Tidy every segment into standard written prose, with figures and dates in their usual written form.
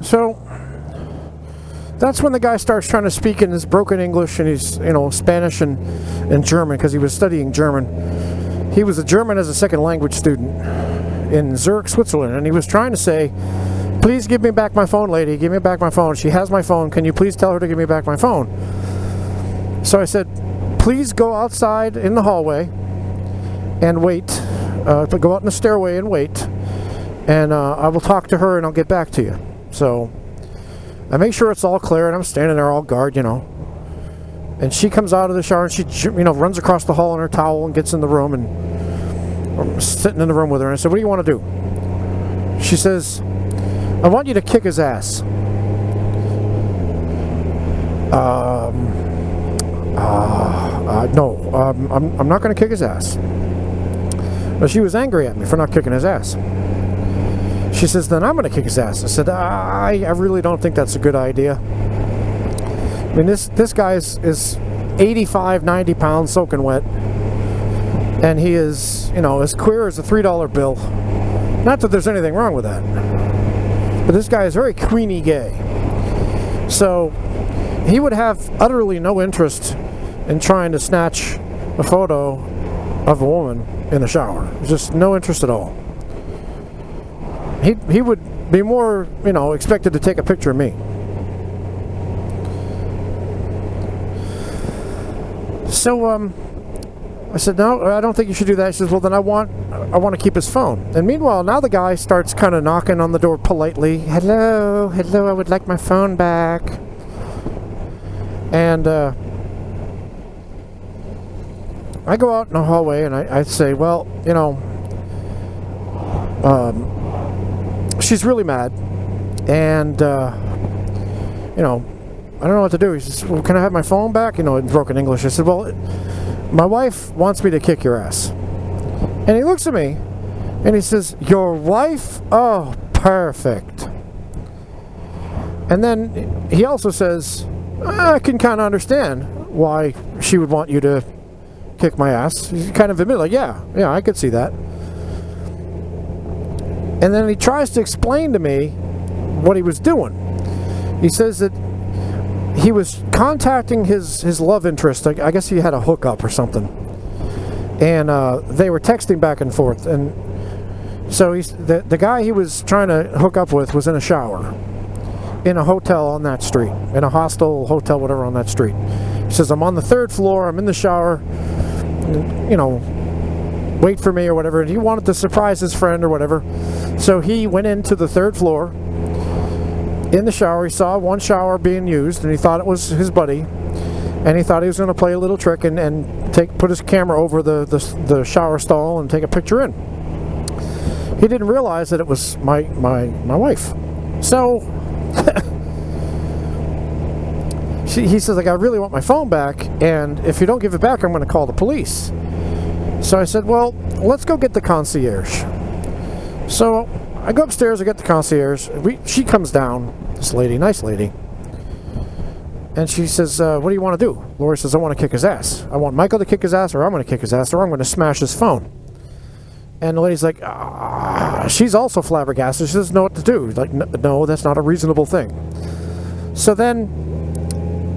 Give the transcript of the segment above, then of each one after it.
So that's when the guy starts trying to speak in his broken English, and he's, Spanish and German, because he was studying German. He was a German as a second language student in Zurich, Switzerland, and he was trying to say, please give me back my phone, lady, give me back my phone. She has my phone. Can you please tell her to give me back my phone? So I said, please go outside in the hallway and wait. Go out in the stairway and wait. And I will talk to her and I'll get back to you. So I make sure it's all clear, and I'm standing there all guard, And she comes out of the shower and she, runs across the hall in her towel and gets in the room, and I'm sitting in the room with her. And I said, what do you want to do? She says, I want you to kick his ass. No, I'm not going to kick his ass. But she was angry at me for not kicking his ass. She says, then I'm going to kick his ass. I said, I really don't think that's a good idea. I mean, this guy is 85, 90 pounds soaking wet. And he is, as queer as a $3 bill. Not that there's anything wrong with that. But this guy is very queenie gay. So he would have utterly no interest in trying to snatch a photo of a woman in the shower. Just no interest at all. He would be more, expected to take a picture of me. So I said, no, I don't think you should do that. He says, well, then I want to keep his phone. And meanwhile, now the guy starts kind of knocking on the door politely. Hello, I would like my phone back. And I go out in the hallway and I say, well, she's really mad. And, I don't know what to do. He says, well, can I have my phone back? In broken English. I said, well, my wife wants me to kick your ass. And he looks at me and he says, your wife? Oh, perfect. And then he also says, I can kind of understand why she would want you to kick my ass. He kind of admitted, like, yeah, I could see that. And then he tries to explain to me what he was doing. He says that he was contacting his love interest. I guess he had a hookup or something. And they were texting back and forth. And so the guy he was trying to hook up with was in a shower in a hotel on that street, in a hostel, hotel, whatever, on that street. He says, I'm on the 3rd floor, I'm in the shower, wait for me or whatever. And he wanted to surprise his friend or whatever. So he went into the 3rd floor. In the shower, he saw one shower being used, and he thought it was his buddy, and he thought he was going to play a little trick and put his camera over the shower stall and take a picture in. He didn't realize that it was my wife. So he says, like, I really want my phone back, and if you don't give it back, I'm going to call the police. So I said, well, let's go get the concierge. So I go upstairs, I get the concierge. She comes down, this lady, nice lady. And she says, what do you want to do? Lori says, I want to kick his ass. I want Michael to kick his ass, or I'm going to kick his ass, or I'm going to smash his phone. And the lady's like, she's also flabbergasted. She doesn't know what to do. Like, no, that's not a reasonable thing. So then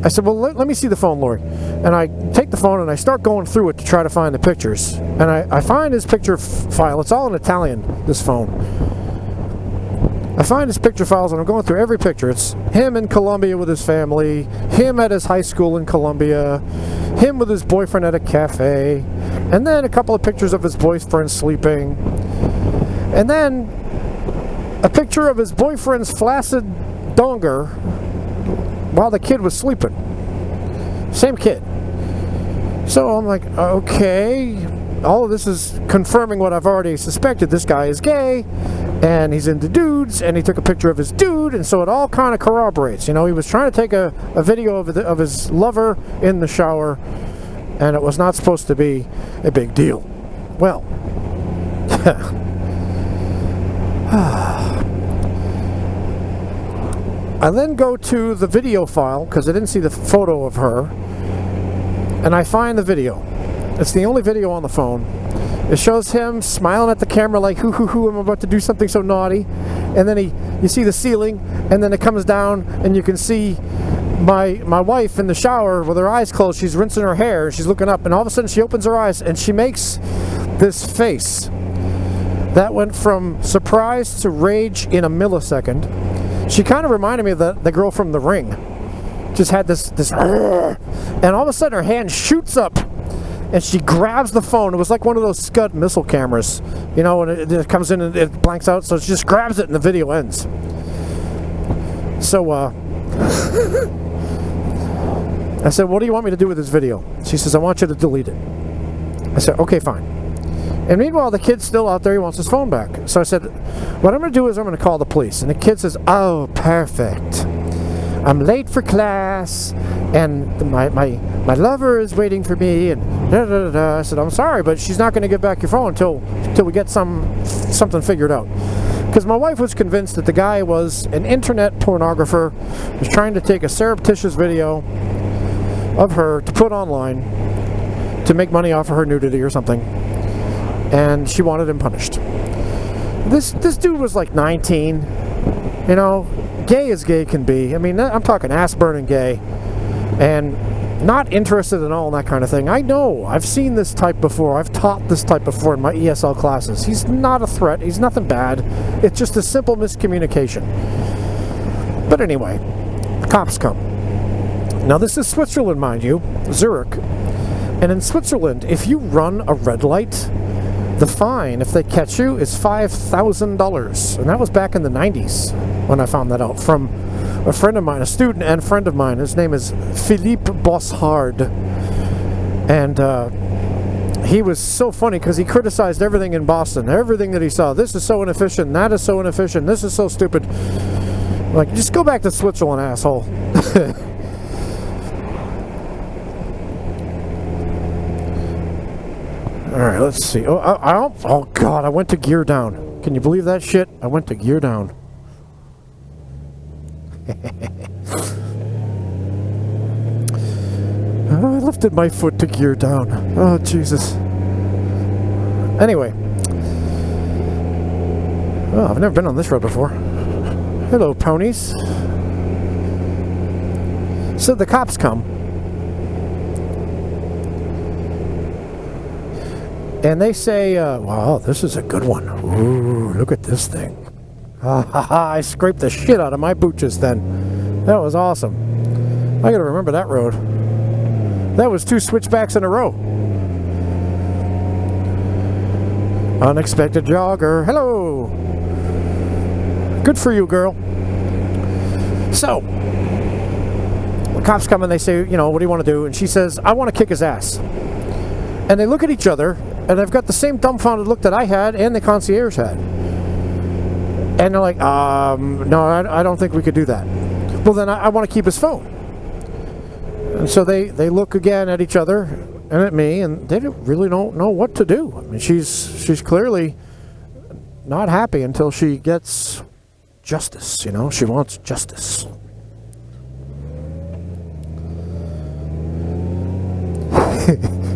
I said, well, let me see the phone, Lori. And I take the phone and I start going through it to try to find the pictures. And I find his picture file. It's all in Italian, this phone. I find his picture files and I'm going through every picture. It's him in Colombia with his family, him at his high school in Colombia, him with his boyfriend at a cafe, and then a couple of pictures of his boyfriend sleeping, and then a picture of his boyfriend's flaccid donger while the kid was sleeping. Same kid. So I'm like, okay, all of this is confirming what I've already suspected. This guy is gay, and he's into dudes, and he took a picture of his dude, and so it all kind of corroborates. He was trying to take a video of his lover in the shower, and it was not supposed to be a big deal. Well, I then go to the video file, because I didn't see the photo of her, and I find the video. It's the only video on the phone. It shows him smiling at the camera like, hoo, I'm about to do something so naughty. and then you see the ceiling, and then it comes down, and you can see my wife in the shower with her eyes closed. She's rinsing her hair, and she's looking up, and all of a sudden she opens her eyes, and she makes this face that went from surprise to rage in a millisecond. She kind of reminded me of the girl from The Ring. Just had this and all of a sudden her hand shoots up, and she grabs the phone. It was like one of those Scud missile cameras, you know, and it comes in and it blanks out, so she just grabs it and the video ends. So I said, what do you want me to do with this video? She says, I want you to delete it. I said, okay, fine. And meanwhile, the kid's still out there. He wants his phone back. So I said, what I'm going to do is I'm going to call the police. And the kid says, oh, perfect. I'm late for class, and my lover is waiting for me, and da, da, da, da. I said, I'm sorry, but she's not going to give back your phone until we get something figured out. Because my wife was convinced that the guy was an internet pornographer, was trying to take a surreptitious video of her to put online to make money off of her nudity or something, and she wanted him punished. This dude was like 19, you know, gay as gay can be. I mean, I'm talking ass-burning gay, and not interested at all in that kind of thing. I know, I've seen this type before. I've taught this type before in my ESL classes. He's not a threat. He's nothing bad. It's just a simple miscommunication. But anyway, the cops come. Now, this is Switzerland, mind you, Zurich. And in Switzerland, if you run a red light, the fine, if they catch you, is $5,000. And that was back in the 90s when I found that out from a friend of mine, a student and friend of mine. His name is Philippe Bossard. And he was so funny because he criticized everything in Boston, everything that he saw. This is so inefficient, that is so inefficient, this is so stupid. Like, just go back to Switzerland, asshole. Alright, let's see. Oh, God, I went to gear down. Can you believe that shit? I went to gear down. I lifted my foot to gear down. Oh, Jesus. Anyway. Oh, I've never been on this road before. Hello, ponies. So the cops come. And they say, wow, this is a good one. Ooh, look at this thing. I scraped the shit out of my boot just then. That was awesome. I gotta remember that road. That was 2 switchbacks in a row. Unexpected jogger. Hello. Good for you, girl. So, the cops come and they say, you know, what do you want to do? And she says, I want to kick his ass. And they look at each other, and they've got the same dumbfounded look that I had and the concierge had. And they're like, no, I don't think we could do that. Well, then I want to keep his phone. And so they look again at each other and at me, and they really don't know what to do. I mean, she's clearly not happy until she gets justice, you know? She wants justice.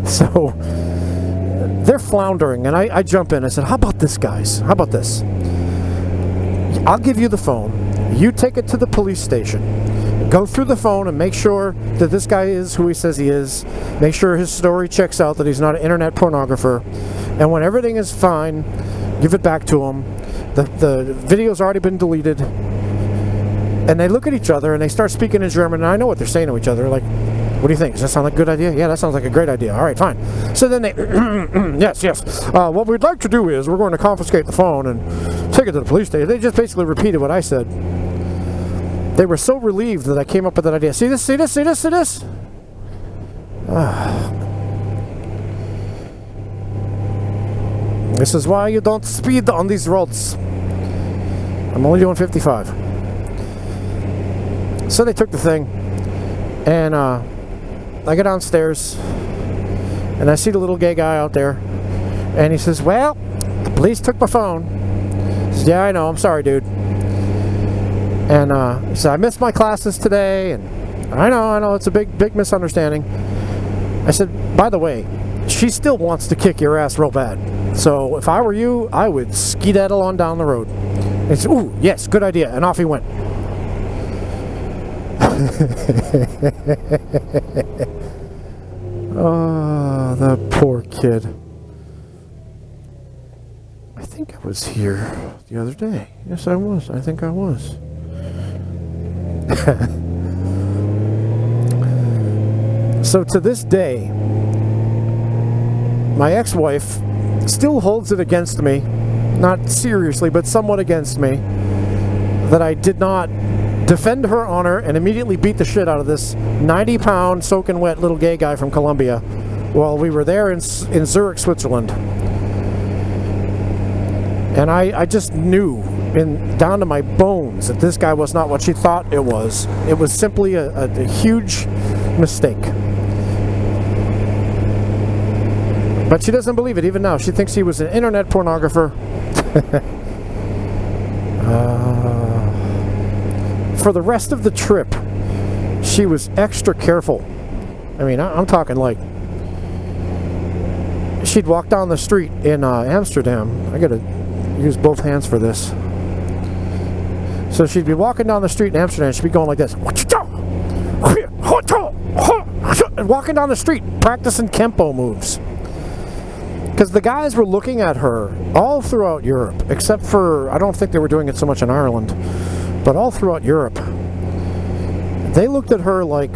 So they're floundering, and I jump in. I said, how about this, guys? How about this? I'll give you the phone. You take it to the police station. Go through the phone and make sure that this guy is who he says he is. Make sure his story checks out, that he's not an internet pornographer. And when everything is fine, give it back to him. The video's already been deleted. And they look at each other, and they start speaking in German, and I know what they're saying to each other. Like, what do you think? Does that sound like a good idea? Yeah, that sounds like a great idea. All right, fine. So then they, yes. What we'd like to do is we're going to confiscate the phone and take it to the police station. They just basically repeated what I said. They were so relieved that I came up with that idea. See this, see this, see this, see this? This is why you don't speed on these roads. I'm only doing 55. So they took the thing, and I go downstairs, and I see the little gay guy out there, and he says, well, the police took my phone. I said, yeah, I know, I'm sorry, dude. And he said, I missed my classes today, and I know, it's a big misunderstanding. I said, by the way, she still wants to kick your ass real bad. So if I were you, I would skedaddle on down the road. It's, ooh, yes, good idea. And off he went. Oh, the poor kid. I think I was here the other day. Yes, I was. I think I was. So to this day, my ex-wife still holds it against me, not seriously, but somewhat against me, that I did not defend her honor and immediately beat the shit out of this 90-pound soaking wet little gay guy from Colombia while we were there in Zurich, Switzerland. And I just knew down to my bones that this guy was not what she thought it was. It was simply a huge mistake. But she doesn't believe it even now. She thinks he was an internet pornographer. For the rest of the trip, she was extra careful. I mean, I'm talking like, she'd walk down the street in Amsterdam. I gotta use both hands for this. So she'd be walking down the street in Amsterdam, she'd be going like this. And walking down the street, practicing Kempo moves. Because the guys were looking at her all throughout Europe, except for, I don't think they were doing it so much in Ireland, but all throughout Europe. They looked at her like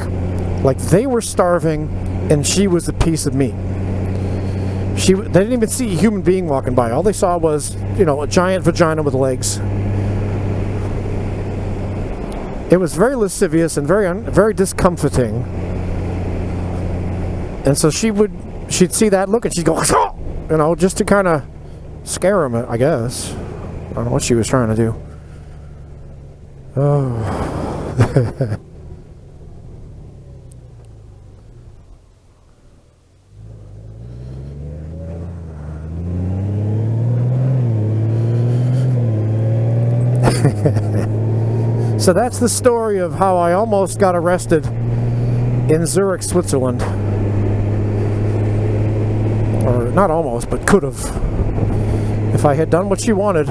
they were starving and she was a piece of meat. They didn't even see a human being walking by. All they saw was, a giant vagina with legs. It was very lascivious and very discomforting. And so she'd see that look and she'd go, just to kind of scare him, I guess. I don't know what she was trying to do. Oh. So that's the story of how I almost got arrested in Zurich, Switzerland. Or not almost, but could have. If I had done what she wanted.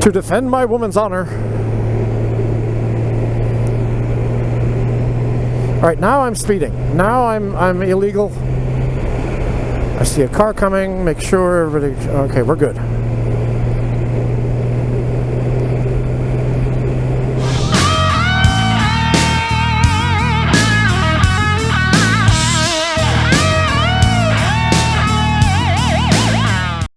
To defend my woman's honor. Alright, now I'm speeding. Now I'm illegal. I see a car coming. Make sure everybody... Okay, we're good.